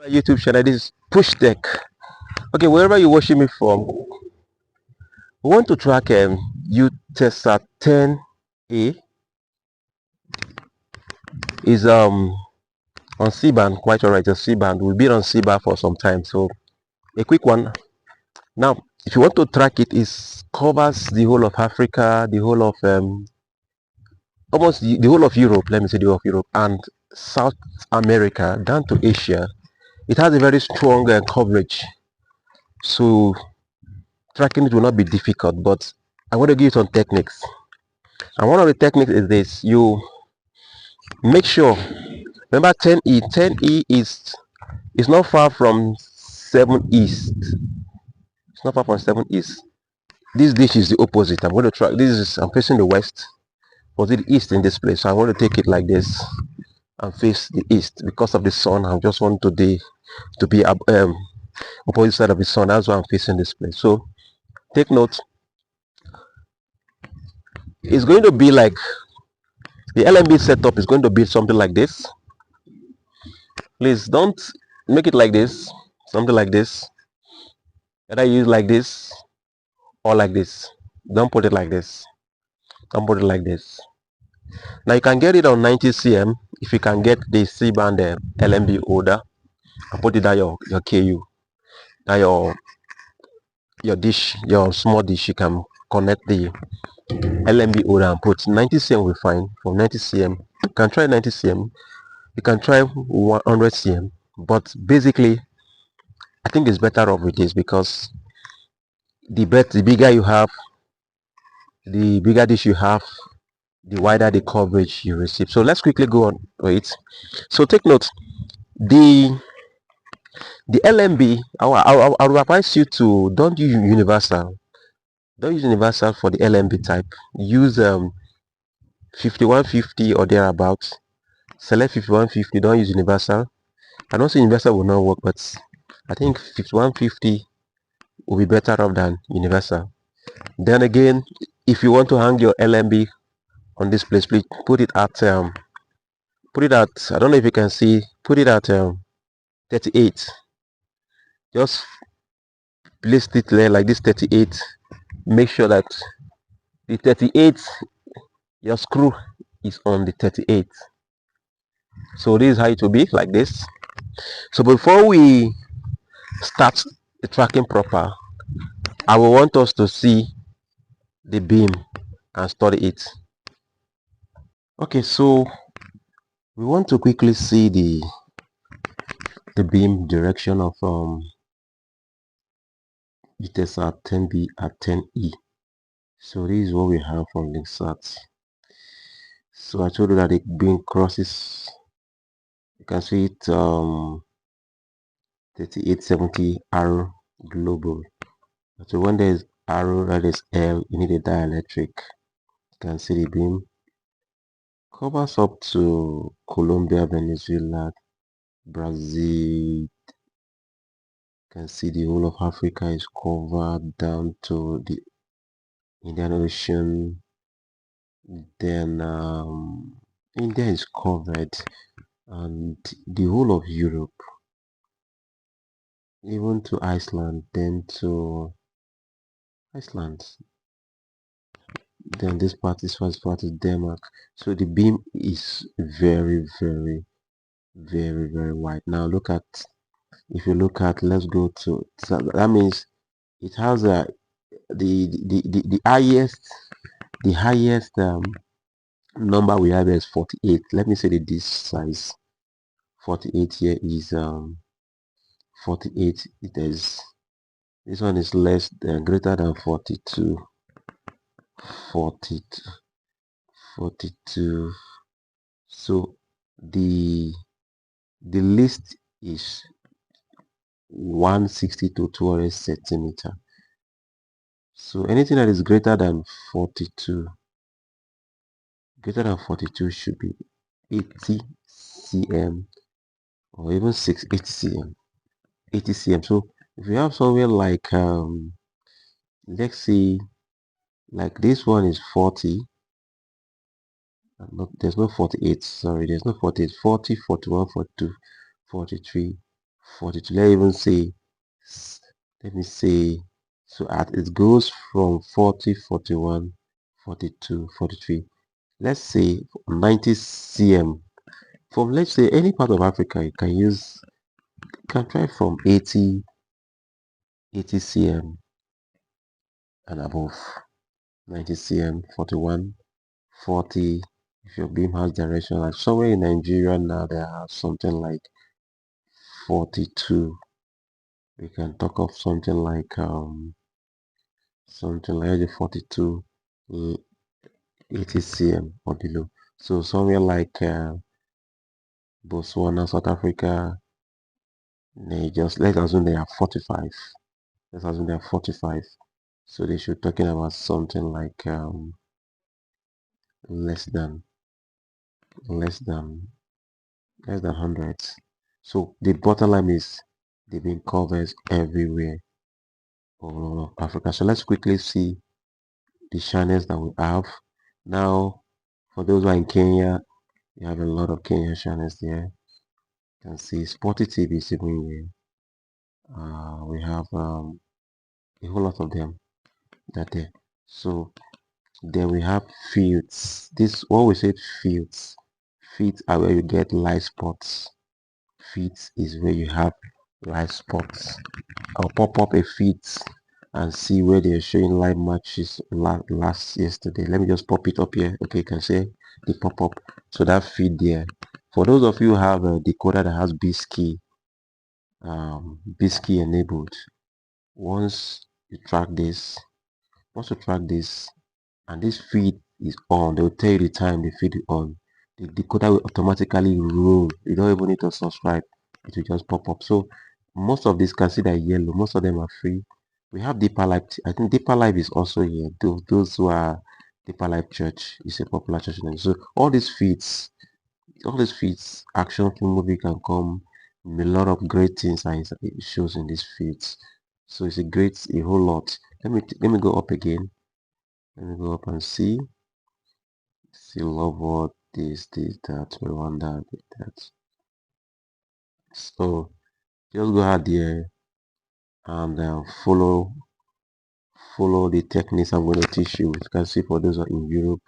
My YouTube channel. This is Push Tech. Okay, wherever you're watching me from, we want to track Eutelsat 10A is on Cband. Quite alright, on Cband. We've been on Cband for some time, so a quick one. Now, if you want to track it, it covers the whole of Africa, the whole of almost the whole of Europe. Let me say the whole of Europe and South America down to Asia. It has a very strong coverage, so tracking it will not be difficult. But I want to give you some techniques. And one of the techniques is this: you make sure, remember 10E is not far from 7 east. It's not far from 7 east. This dish is the opposite. I'm going to try this is I'm facing the west, but the east in this place. So I want to take it like this and face the east because of the sun. I just want to be opposite side of the sun. That's why I'm facing this place. So take note, it's going to be like the LMB setup is going to be something like this. Please don't make it like this, something like this. Either use like this or like this. Don't put it like this. Don't put it like this. Now you can get it on 90 cm if you can get the C-band LMB holder and put it at your KU. Now your dish, your small dish, you can connect the LMB holder and put 90 cm will fine. From 90 cm, you can try 90 cm. You can try 100 cm, but basically I think it's better off with this because the bigger you have, the bigger dish you have, the wider the coverage you receive. So let's quickly go on with it. So take note, the LMB, I will advise you to don't use universal. Don't use universal for the LMB type. Use 5150 or thereabouts. Select 5150. Don't use universal. I don't say universal will not work, but I think 5150 will be better off than universal. Then again, if you want to hang your LMB on this place, please put it at I don't know if you can see, put it at 38. Just place it there like this, 38. Make sure that the 38, your screw is on the 38. So this is how it will be, like this. So before we start the tracking proper, I will want us to see the beam and study it. Okay, so we want to quickly see the beam direction of Eutelsat 10B at 10E. So this is what we have from the Eutelsat. So I told you that the beam crosses, you can see it 3870 arrow global. So when there is arrow, that is L, you need a dielectric. You can see the beam covers up to Colombia, Venezuela, Brazil. You can see the whole of Africa is covered down to the Indian Ocean. Then India is covered, and the whole of Europe, even to Iceland, then to Iceland. Then this part is first part is Denmark. So the beam is very wide. Now look at, if you look at, let's go to, so that means it has a the highest number we have is 48. Let me say that this size 48 here is 48. It is, this one is less than, greater than 42. 42. So the least is 160 to 200 centimeter. So anything that is greater than 42, should be 80 cm or even 80 cm. 80 cm. So if you have somewhere like let's see, like this one is 40. There's no 48, sorry, there's no 48. 40, 41, 42, 43, 42. Let's even say, let me say, so it goes from 40, 41, 42, 43. Let's say 90 cm. From, let's say, any part of Africa, you can try from 80 cm and above. 90 cm, 41, 40. If your beam has direction, like somewhere in Nigeria now, there are something like 42. We can talk of something like 42, 80 cm or below. So somewhere like Botswana, South Africa, let's assume they are 45. Let's assume they are 45. So they should talking about something like less than 100. So the bottom line is they've been covers everywhere all over Africa. So let's quickly see the channels that we have. Now, for those who are in Kenya, you have a lot of Kenyan channels there. You can see Sporty TV is even here. We have a whole lot of them that there. So then we have fields. This what we said fields. Fields are where you get live spots. Feeds is where you have live spots. I'll pop up a feeds and see where they're showing live matches yesterday. Let me just pop it up here. Okay, you can see the pop-up. So that feed there. For those of you who have a decoder that has BSkey enabled, once you track this, and this feed is on, they'll tell you the time the feed is on. The decoder will automatically roll. You don't even need to subscribe. It will just pop up. So most of these can see that yellow. Most of them are free. We have Deeper Life. I think Deeper Life is also here. Those who are Deeper Life Church is a popular church name. So all these feeds, action film movie can come. A lot of great things and it shows in these feeds. So it's a whole lot. Let me go up again. Let me go up and see. Love what this, that, we want that. So just go ahead there and follow the techniques I'm going to teach you. You can see for those in Europe,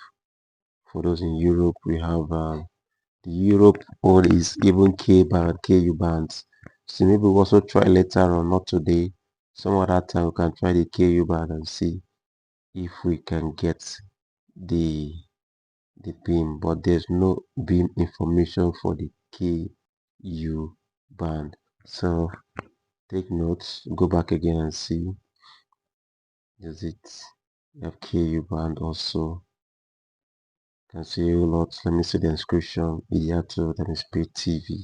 we have the Europe one is even K-band, KU bands. So maybe we'll also try later on, not today. Some other time we can try the KU band and see if we can get the beam, but there's no beam information for the KU band. So take notes, go back again and see. Is it we have KU band also? You can see a lot. Let me see the inscription. Iyato, that is pay TV,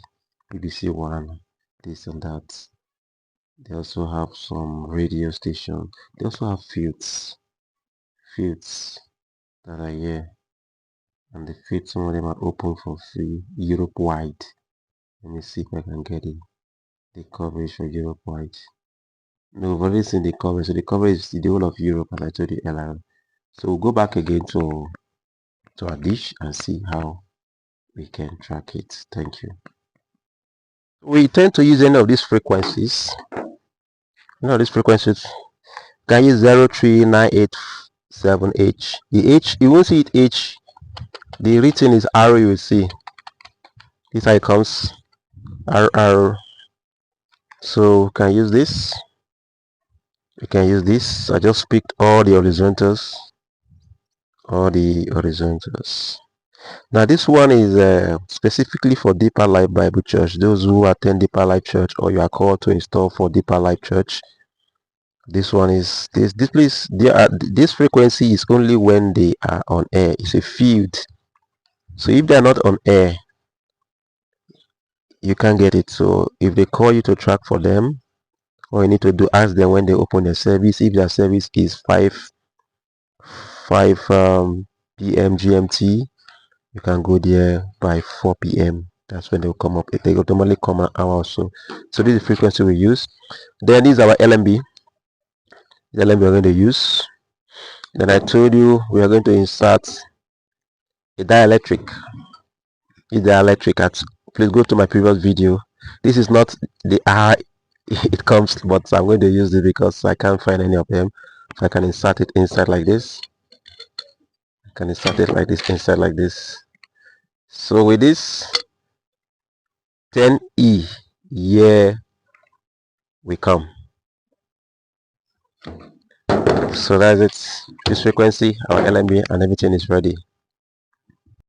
BBC One, this and that. They also have some radio station. They also have fields that are here, and the fields, some of them are open for free Europe wide. Let me see if I can get it. The coverage for Europe wide. No, we've already seen the coverage. So the coverage is the whole of Europe, as I told you earlier. So we'll go back again to our dish and see how we can track it. Thank you. We tend to use any of these frequencies. Can use 03987H. The H, you won't see it H. The written is R, you will see. This how it comes. R. So we can use this. We can use this. I just picked all the horizontals. Now this one is specifically for Deeper Life Bible Church. Those who attend Deeper Life Church, or you are called to install for Deeper Life Church. This one is this frequency is only when they are on air. It's a field. So if they are not on air, you can't get it. So if they call you to track for them, all you need to do, ask them when they open their service. If their service is 5 p.m. GMT, you can go there by 4 p.m. That's when they'll come up. They automatically come an hour or so. So this is the frequency we use. Then this is our LMB. The LMB we're going to use. Then I told you we are going to insert a dielectric. It's dielectric at please go to my previous video. This is not the it comes, but I'm going to use it because I can't find any of them. So I can insert it inside like this. I can insert it like this inside like this. So with this 10E, here we come. So that's it. This frequency, our LMB, and everything is ready.